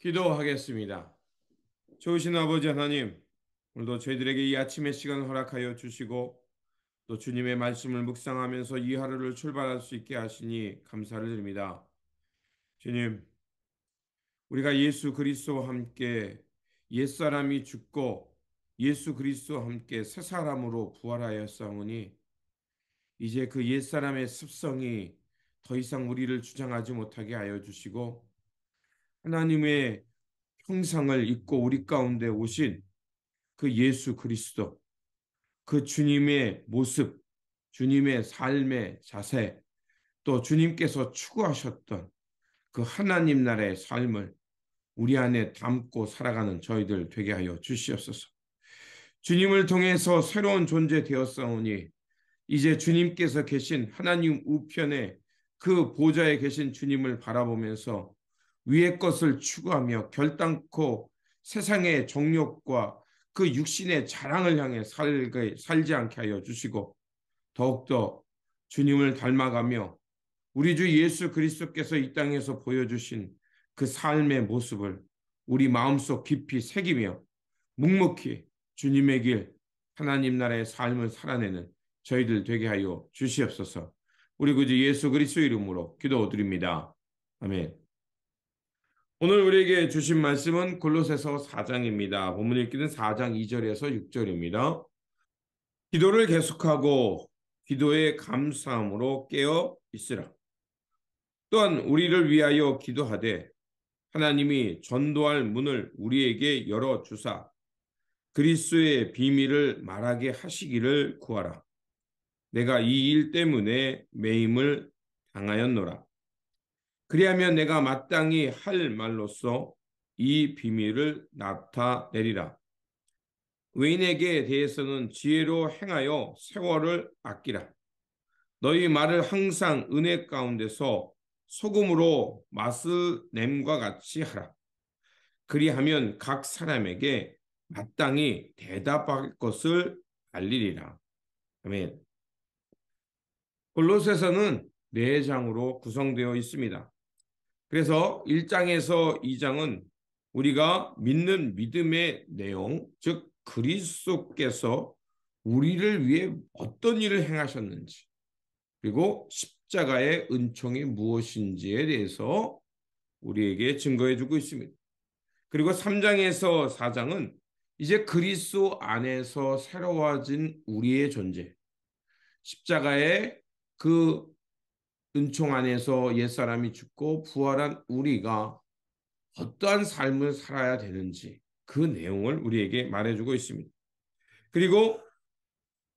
기도하겠습니다. 좋으신 아버지 하나님, 오늘도 저희들에게 이 아침의 시간을 허락하여 주시고 또 주님의 말씀을 묵상하면서 이 하루를 출발할 수 있게 하시니 감사를 드립니다. 주님, 우리가 예수 그리스도와 함께 옛사람이 죽고 예수 그리스도와 함께 새 사람으로 부활하였사오니 이제 그 옛사람의 습성이 더 이상 우리를 주장하지 못하게 하여 주시고 하나님의 형상을 입고 우리 가운데 오신 그 예수 그리스도, 그 주님의 모습, 주님의 삶의 자세, 또 주님께서 추구하셨던 그 하나님 나라의 삶을 우리 안에 담고 살아가는 저희들 되게 하여 주시옵소서. 주님을 통해서 새로운 존재 되었사오니 이제 주님께서 계신 하나님 우편에 그 보좌에 계신 주님을 바라보면서 위의 것을 추구하며 결단코 세상의 정욕과 그 육신의 자랑을 향해 살지 않게 하여 주시고 더욱더 주님을 닮아가며 우리 주 예수 그리스도께서 이 땅에서 보여주신 그 삶의 모습을 우리 마음속 깊이 새기며 묵묵히 주님의 길, 하나님 나라의 삶을 살아내는 저희들 되게 하여 주시옵소서. 우리 구주 예수 그리스도 이름으로 기도드립니다. 아멘. 오늘 우리에게 주신 말씀은 골로새서 4장입니다. 본문 읽기는 4장 2절에서 6절입니다. 기도를 계속하고 기도의 감사함으로 깨어 있으라. 또한 우리를 위하여 기도하되 하나님이 전도할 문을 우리에게 열어주사 그리스도의 비밀을 말하게 하시기를 구하라. 내가 이 일 때문에 매임을 당하였노라. 그리하면 내가 마땅히 할 말로써 이 비밀을 나타내리라. 외인에게 대해서는 지혜로 행하여 세월을 아끼라. 너희 말을 항상 은혜 가운데서 소금으로 맛을 냄과 같이 하라. 그리하면 각 사람에게 마땅히 대답할 것을 알리리라. 아멘. 골로새서는 4장으로 구성되어 있습니다. 그래서 1장에서 2장은 우리가 믿는 믿음의 내용, 즉 그리스도께서 우리를 위해 어떤 일을 행하셨는지, 그리고 십자가의 은총이 무엇인지에 대해서 우리에게 증거해 주고 있습니다. 그리고 3장에서 4장은 이제 그리스도 안에서 새로워진 우리의 존재, 십자가의 그 은총 안에서 옛사람이 죽고 부활한 우리가 어떠한 삶을 살아야 되는지 그 내용을 우리에게 말해주고 있습니다. 그리고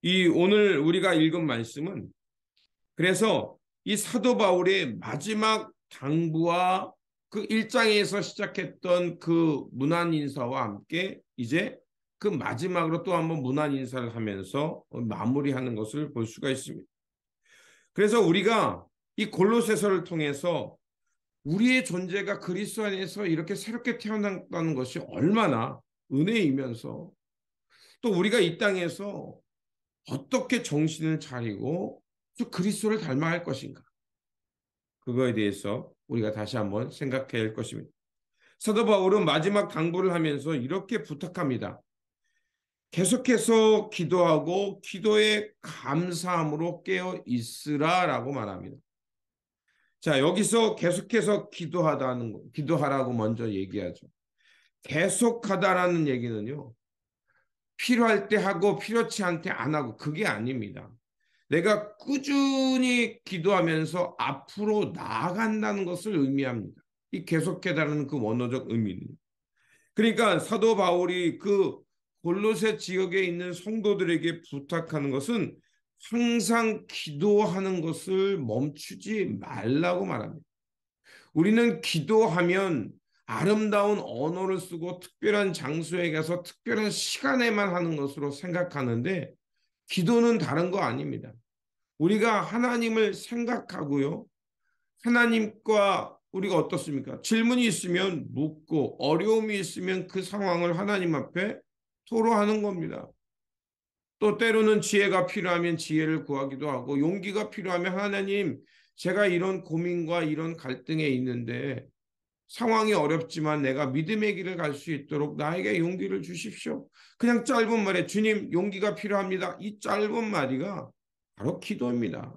이 오늘 우리가 읽은 말씀은 그래서 이 사도 바울의 마지막 당부와 그 1장에서 시작했던 그 문안 인사와 함께 이제 그 마지막으로 또 한번 문안 인사를 하면서 마무리하는 것을 볼 수가 있습니다. 그래서 우리가 이 골로새서를 통해서 우리의 존재가 그리스도 안에서 이렇게 새롭게 태어났다는 것이 얼마나 은혜이면서 또 우리가 이 땅에서 어떻게 정신을 차리고 또 그리스도를 닮아야 할 것인가? 그거에 대해서 우리가 다시 한번 생각해야 할 것입니다. 사도 바울은 마지막 당부를 하면서 이렇게 부탁합니다. 계속해서 기도하고 기도에 감사함으로 깨어 있으라라고 말합니다. 자, 여기서 계속해서 기도하라고 먼저 얘기하죠. 계속하다라는 얘기는요, 필요할 때 하고 필요치 않을 때 안 하고 그게 아닙니다. 내가 꾸준히 기도하면서 앞으로 나아간다는 것을 의미합니다. 이 계속해달라는 그 원어적 의미는. 그러니까 사도 바울이 그 골로새 지역에 있는 성도들에게 부탁하는 것은 항상 기도하는 것을 멈추지 말라고 말합니다. 우리는 기도하면 아름다운 언어를 쓰고 특별한 장소에 가서 특별한 시간에만 하는 것으로 생각하는데 기도는 다른 거 아닙니다. 우리가 하나님을 생각하고요. 하나님과 우리가 어떻습니까? 질문이 있으면 묻고 어려움이 있으면 그 상황을 하나님 앞에 토로하는 겁니다. 또 때로는 지혜가 필요하면 지혜를 구하기도 하고 용기가 필요하면 하나님 제가 이런 고민과 이런 갈등에 있는데 상황이 어렵지만 내가 믿음의 길을 갈 수 있도록 나에게 용기를 주십시오. 그냥 짧은 말에 주님 용기가 필요합니다. 이 짧은 마디가 바로 기도입니다.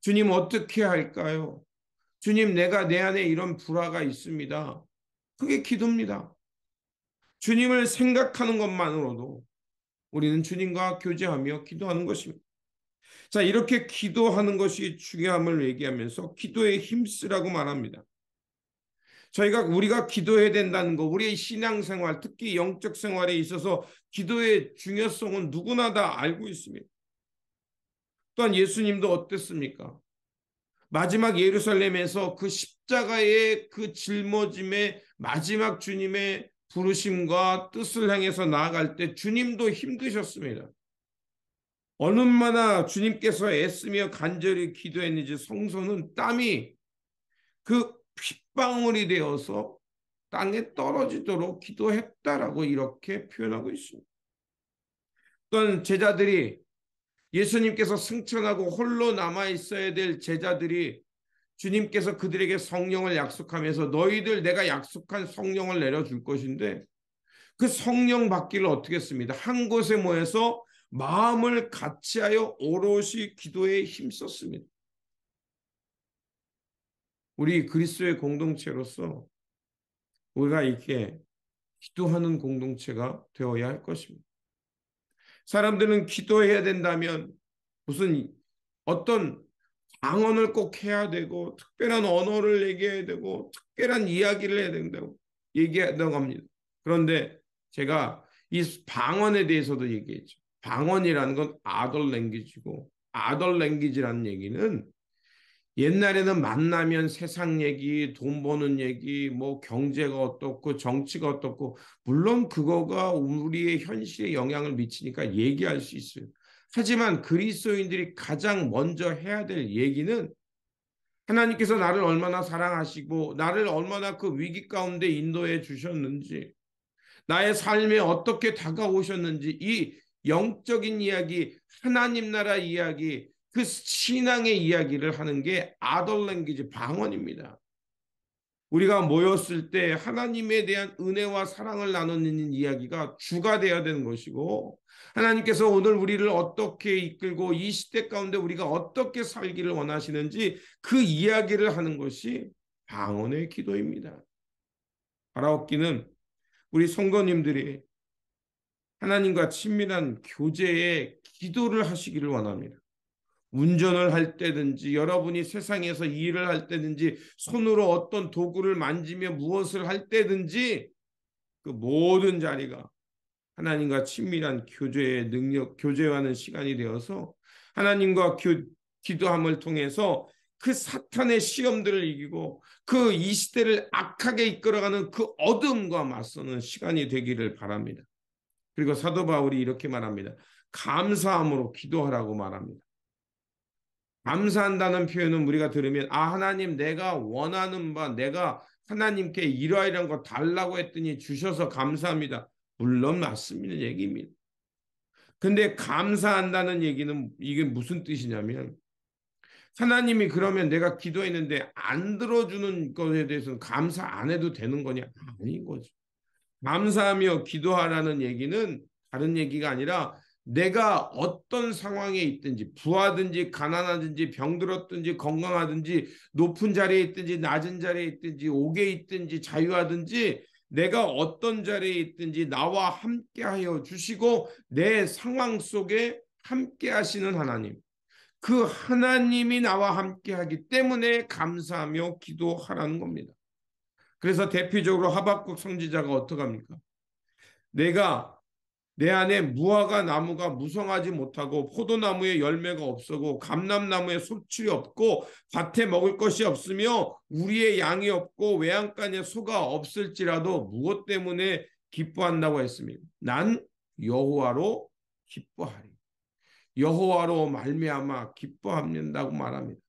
주님 어떻게 할까요? 주님 내가 내 안에 이런 불화가 있습니다. 그게 기도입니다. 주님을 생각하는 것만으로도 우리는 주님과 교제하며 기도하는 것입니다. 자, 이렇게 기도하는 것이 중요함을 얘기하면서 기도에 힘쓰라고 말합니다. 우리가 기도해야 된다는 거, 우리의 신앙생활, 특히 영적 생활에 있어서 기도의 중요성은 누구나 다 알고 있습니다. 또한 예수님도 어땠습니까? 마지막 예루살렘에서 그 십자가의 그 짊어짐의 마지막 주님의 부르심과 뜻을 향해서 나아갈 때 주님도 힘드셨습니다. 얼마나 주님께서 애쓰며 간절히 기도했는지 성소는 땀이 그 핏방울이 되어서 땅에 떨어지도록 기도했다라고 이렇게 표현하고 있습니다. 또한 제자들이 예수님께서 승천하고 홀로 남아 있어야 될 제자들이 주님께서 그들에게 성령을 약속하면서 너희들 내가 약속한 성령을 내려줄 것인데 그 성령 받기를 어떻게 했습니다. 한 곳에 모여서 마음을 같이하여 오롯이 기도에 힘썼습니다. 우리 그리스도의 공동체로서 우리가 이렇게 기도하는 공동체가 되어야 할 것입니다. 사람들은 기도해야 된다면 무슨 어떤 방언을 꼭 해야 되고 특별한 언어를 얘기해야 되고 특별한 이야기를 해야 된다고 얘기한다고 합니다. 그런데 제가 이 방언에 대해서도 얘기했죠. 방언이라는 건 아덜 랭귀지고 아덜 랭귀지라는 얘기는 옛날에는 만나면 세상 얘기, 돈 버는 얘기, 뭐 경제가 어떻고 정치가 어떻고 물론 그거가 우리의 현실에 영향을 미치니까 얘기할 수 있어요. 하지만 그리스도인들이 가장 먼저 해야 될 얘기는 하나님께서 나를 얼마나 사랑하시고 나를 얼마나 그 위기 가운데 인도해 주셨는지 나의 삶에 어떻게 다가오셨는지 이 영적인 이야기, 하나님 나라 이야기, 그 신앙의 이야기를 하는 게 아덜 랭귀지 방언입니다. 우리가 모였을 때 하나님에 대한 은혜와 사랑을 나누는 이야기가 주가 되어야 되는 것이고 하나님께서 오늘 우리를 어떻게 이끌고 이 시대 가운데 우리가 어떻게 살기를 원하시는지 그 이야기를 하는 것이 방언의 기도입니다. 바라옵기는 우리 성도님들이 하나님과 친밀한 교제에 기도를 하시기를 원합니다. 운전을 할 때든지 여러분이 세상에서 일을 할 때든지 손으로 어떤 도구를 만지며 무엇을 할 때든지 그 모든 자리가 하나님과 친밀한 교제의 능력, 교제하는 시간이 되어서 하나님과 기도함을 통해서 그 사탄의 시험들을 이기고 그 이 시대를 악하게 이끌어가는 그 어둠과 맞서는 시간이 되기를 바랍니다. 그리고 사도 바울이 이렇게 말합니다. 감사함으로 기도하라고 말합니다. 감사한다는 표현은 우리가 들으면 하나님 내가 원하는 바 내가 하나님께 이러이러한 거 달라고 했더니 주셔서 감사합니다. 물론 맞습니다. 얘기입니다. 근데 감사한다는 얘기는 이게 무슨 뜻이냐면 하나님이 그러면 내가 기도했는데 안 들어주는 것에 대해서는 감사 안 해도 되는 거냐? 아닌 거죠. 감사하며 기도하라는 얘기는 다른 얘기가 아니라 내가 어떤 상황에 있든지 부하든지 가난하든지 병들었든지 건강하든지 높은 자리에 있든지 낮은 자리에 있든지 옥에 있든지 자유하든지 내가 어떤 자리에 있든지 나와 함께하여 주시고 내 상황 속에 함께하시는 하나님 그 하나님이 나와 함께하기 때문에 감사하며 기도하라는 겁니다. 그래서 대표적으로 하박국 선지자가 어떻게 합니까? 내가 내 안에 무화과 나무가 무성하지 못하고 포도나무에 열매가 없고 감람나무에 소출이 없고 밭에 먹을 것이 없으며 우리의 양이 없고 외양간에 소가 없을지라도 무엇 때문에 기뻐한다고 했습니다. 난 여호와로 기뻐하리. 여호와로 말미암아 기뻐한다고 말합니다.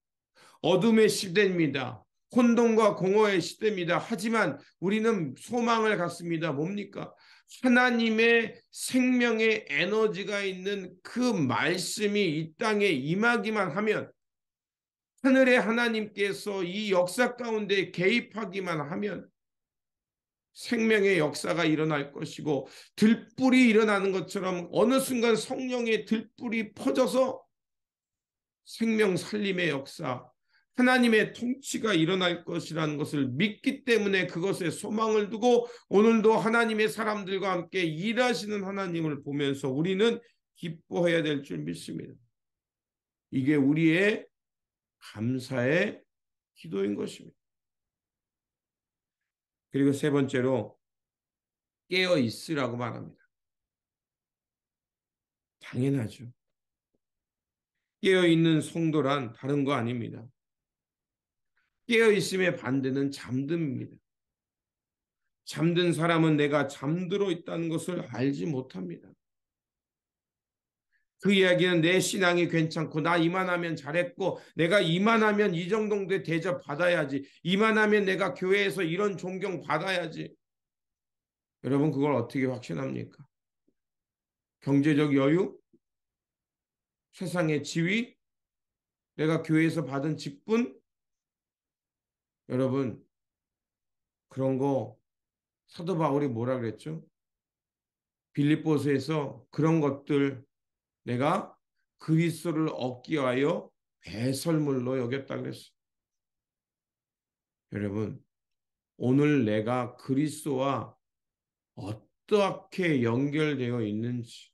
어둠의 시대입니다. 혼돈과 공허의 시대입니다. 하지만 우리는 소망을 갖습니다. 뭡니까? 하나님의 생명의 에너지가 있는 그 말씀이 이 땅에 임하기만 하면 하늘의 하나님께서 이 역사 가운데 개입하기만 하면 생명의 역사가 일어날 것이고, 들불이 일어나는 것처럼 어느 순간 성령의 들불이 퍼져서 생명 살림의 역사, 하나님의 통치가 일어날 것이라는 것을 믿기 때문에 그것에 소망을 두고 오늘도 하나님의 사람들과 함께 일하시는 하나님을 보면서 우리는 기뻐해야 될 줄 믿습니다. 이게 우리의 감사의 기도인 것입니다. 그리고 세 번째로 깨어 있으라고 말합니다. 당연하죠. 깨어 있는 성도란 다른 거 아닙니다. 깨어 있음의 반대는 잠듦입니다. 잠든 사람은 내가 잠들어 있다는 것을 알지 못합니다. 그 이야기는 내 신앙이 괜찮고 나 이만하면 잘했고 내가 이만하면 이 정도의 대접 받아야지, 이만하면 내가 교회에서 이런 존경 받아야지. 여러분, 그걸 어떻게 확신합니까? 경제적 여유? 세상의 지위? 내가 교회에서 받은 직분? 여러분, 그런 거 사도 바울이 뭐라 그랬죠? 빌립보서에서 그런 것들 내가 그리스도를 얻기 위하여 배설물로 여겼다 그랬어요. 여러분, 오늘 내가 그리스도와 어떻게 연결되어 있는지,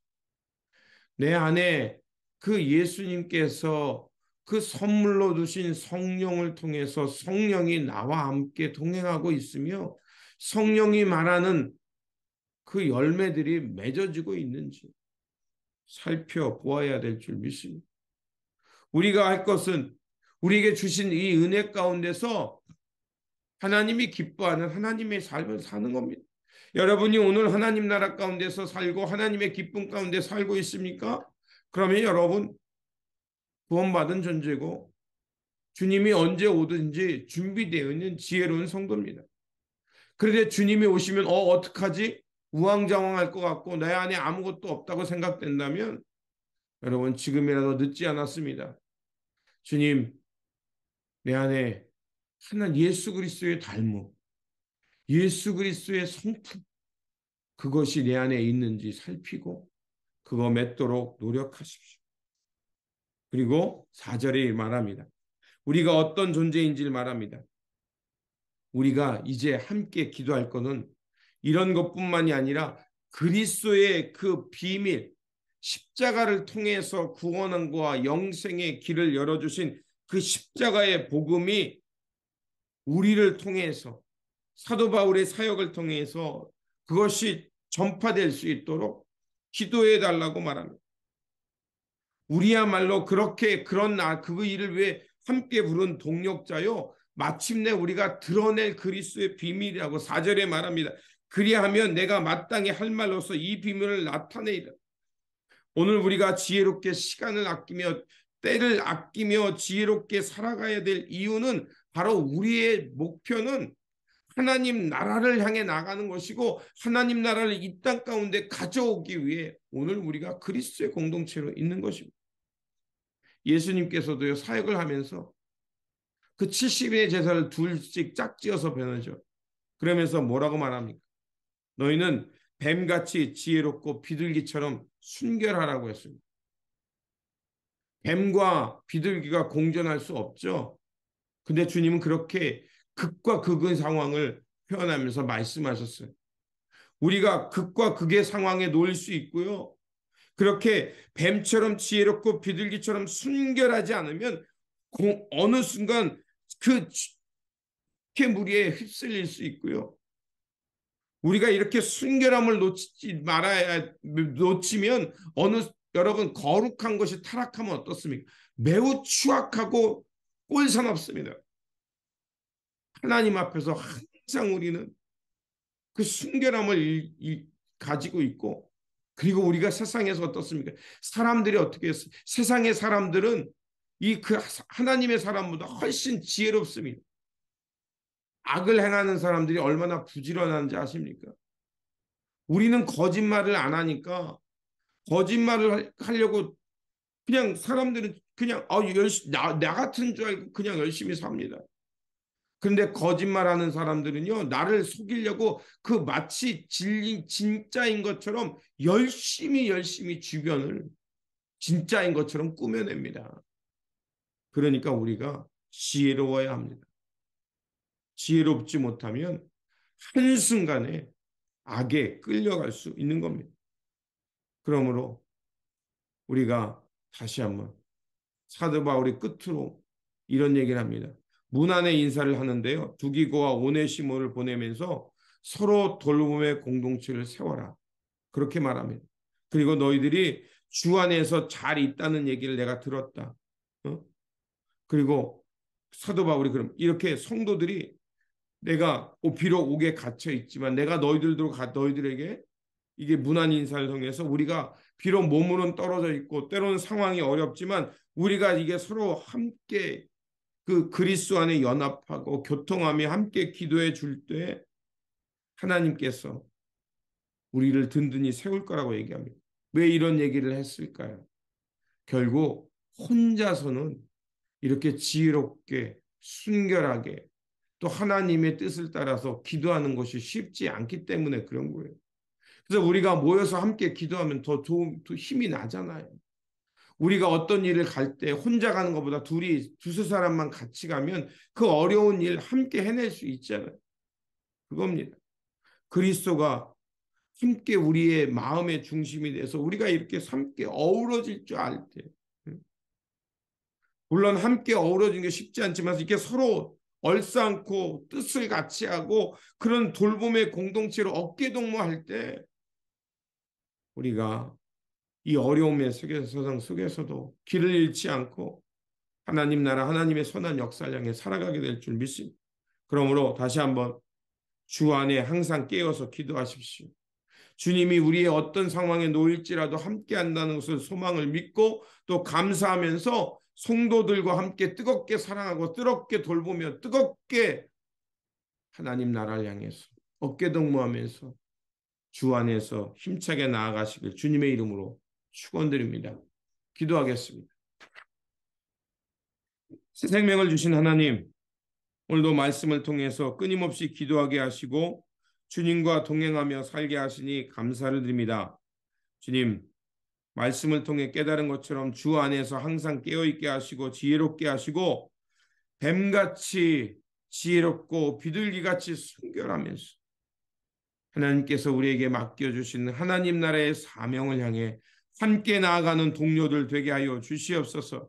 내 안에 그 예수님께서 그 선물로 주신 성령을 통해서 성령이 나와 함께 동행하고 있으며 성령이 말하는 그 열매들이 맺어지고 있는지 살펴보아야 될 줄 믿습니다. 우리가 할 것은 우리에게 주신 이 은혜 가운데서 하나님이 기뻐하는 하나님의 삶을 사는 겁니다. 여러분이 오늘 하나님 나라 가운데서 살고 하나님의 기쁨 가운데 살고 있습니까? 그러면 여러분 구원받은 존재고 주님이 언제 오든지 준비되어 있는 지혜로운 성도입니다. 그런데 주님이 오시면 어떡하지? 우왕좌왕할 것 같고 내 안에 아무것도 없다고 생각된다면 여러분, 지금이라도 늦지 않았습니다. 주님, 내 안에 하나님 예수 그리스도의 닮음, 예수 그리스도의 성품, 그것이 내 안에 있는지 살피고 그거 맺도록 노력하십시오. 그리고 4절에 말합니다. 우리가 어떤 존재인지를 말합니다. 우리가 이제 함께 기도할 것은 이런 것뿐만이 아니라 그리스도의 그 비밀, 십자가를 통해서 구원과 영생의 길을 열어주신 그 십자가의 복음이 우리를 통해서 사도 바울의 사역을 통해서 그것이 전파될 수 있도록 기도해 달라고 말합니다. 우리야말로 그렇게 그 일을 위해 함께 부른 동력자요, 마침내 우리가 드러낼 그리스도의 비밀이라고 4절에 말합니다. 그리하면 내가 마땅히 할 말로서 이 비밀을 나타내리라. 오늘 우리가 지혜롭게 시간을 아끼며 때를 아끼며 지혜롭게 살아가야 될 이유는 바로 우리의 목표는 하나님 나라를 향해 나가는 것이고 하나님 나라를 이 땅 가운데 가져오기 위해 오늘 우리가 그리스도의 공동체로 있는 것입니다. 예수님께서도요, 사역을 하면서 그 70인의 제사를 둘씩 짝지어서 베내죠. 그러면서 뭐라고 말합니까? 너희는 뱀같이 지혜롭고 비둘기처럼 순결하라고 했습니다. 뱀과 비둘기가 공존할 수 없죠. 근데 주님은 그렇게 극과 극의 상황을 표현하면서 말씀하셨어요. 우리가 극과 극의 상황에 놓일 수 있고요. 그렇게 뱀처럼 지혜롭고 비둘기처럼 순결하지 않으면 어느 순간 그 무리에 휩쓸릴 수 있고요. 우리가 이렇게 순결함을 놓치면 여러분 거룩한 것이 타락하면 어떻습니까? 매우 추악하고 꼴사납습니다. 하나님 앞에서 항상 우리는 그 순결함을 가지고 있고, 그리고 우리가 세상에서 어떻습니까? 사람들이 어떻게 했어요? 세상의 사람들은 하나님의 사람보다 훨씬 지혜롭습니다. 악을 행하는 사람들이 얼마나 부지런한지 아십니까? 우리는 거짓말을 안 하니까 거짓말을 하려고 그냥 사람들은 그냥 나 같은 줄 알고 그냥 열심히 삽니다. 근데 거짓말하는 사람들은요, 나를 속이려고 그 마치 진짜인 것처럼 열심히 주변을 진짜인 것처럼 꾸며냅니다. 그러니까 우리가 지혜로워야 합니다. 지혜롭지 못하면 한순간에 악에 끌려갈 수 있는 겁니다. 그러므로 우리가 다시 한번 사도 바울이 끝으로 이런 얘기를 합니다. 문안의 인사를 하는데요. 두기고와 오네시모를 보내면서 서로 돌봄의 공동체를 세워라. 그렇게 말합니다. 그리고 너희들이 주 안에서 잘 있다는 얘기를 내가 들었다. 어? 그리고 사도 바울이 그럼 이렇게 성도들이 내가 비록 옥에 갇혀 있지만 내가 너희들에게 이게 문안 인사를 통해서 우리가 비록 몸으로는 떨어져 있고 때로는 상황이 어렵지만 우리가 이게 서로 함께 그 그리스도 안에 연합하고 교통하며 함께 기도해 줄 때 하나님께서 우리를 든든히 세울 거라고 얘기합니다. 왜 이런 얘기를 했을까요? 결국 혼자서는 이렇게 지혜롭게 순결하게 또 하나님의 뜻을 따라서 기도하는 것이 쉽지 않기 때문에 그런 거예요. 그래서 우리가 모여서 함께 기도하면 더 힘이 나잖아요. 우리가 어떤 일을 갈 때 혼자 가는 것보다 두세 사람만 같이 가면 그 어려운 일 함께 해낼 수 있잖아요. 그겁니다. 그리스도가 함께 우리의 마음의 중심이 돼서 우리가 이렇게 함께 어우러질 줄 알 때, 물론 함께 어우러지는 게 쉽지 않지만 이렇게 서로 얼싸안고 뜻을 같이 하고 그런 돌봄의 공동체로 어깨동무할 때 우리가 이 어려움의 세상 속에서도 길을 잃지 않고 하나님 나라 하나님의 선한 역사를 향해 살아가게 될 줄 믿습니다. 그러므로 다시 한번 주 안에 항상 깨어서 기도하십시오. 주님이 우리의 어떤 상황에 놓일지라도 함께 한다는 것을 소망을 믿고 또 감사하면서 성도들과 함께 뜨겁게 사랑하고 뜨겁게 돌보며 뜨겁게 하나님 나라를 향해서 어깨동무하면서 주 안에서 힘차게 나아가시길 주님의 이름으로 축원드립니다. 기도하겠습니다. 새 생명을 주신 하나님, 오늘도 말씀을 통해서 끊임없이 기도하게 하시고 주님과 동행하며 살게 하시니 감사를 드립니다. 주님, 말씀을 통해 깨달은 것처럼 주 안에서 항상 깨어있게 하시고 지혜롭게 하시고 뱀같이 지혜롭고 비둘기같이 순결하면서 하나님께서 우리에게 맡겨주신 하나님 나라의 사명을 향해 함께 나아가는 동료들 되게 하여 주시옵소서.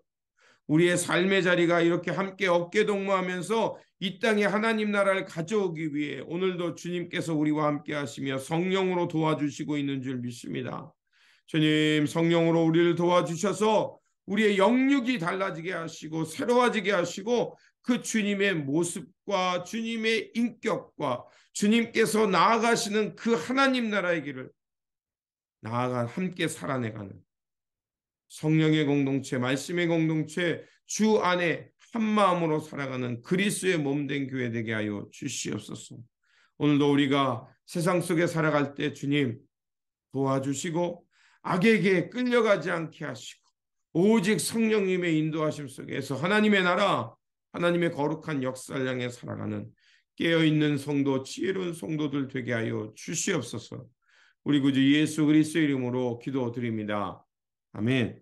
우리의 삶의 자리가 이렇게 함께 어깨동무하면서 이 땅에 하나님 나라를 가져오기 위해 오늘도 주님께서 우리와 함께 하시며 성령으로 도와주시고 있는 줄 믿습니다. 주님, 성령으로 우리를 도와주셔서 우리의 영육이 달라지게 하시고 새로워지게 하시고 그 주님의 모습과 주님의 인격과 주님께서 나아가시는 그 하나님 나라의 길을 나아가 함께 살아내가는 성령의 공동체, 말씀의 공동체, 주 안에 한 마음으로 살아가는 그리스도의 몸된 교회 되게 하여 주시옵소서. 오늘도 우리가 세상 속에 살아갈 때 주님 도와주시고 악에게 끌려가지 않게 하시고 오직 성령님의 인도하심 속에서 하나님의 나라, 하나님의 거룩한 역사를 향해 살아가는 깨어있는 성도, 지혜로운 성도들 되게 하여 주시옵소서. 우리 구주 예수 그리스도의 이름으로 기도드립니다. 아멘.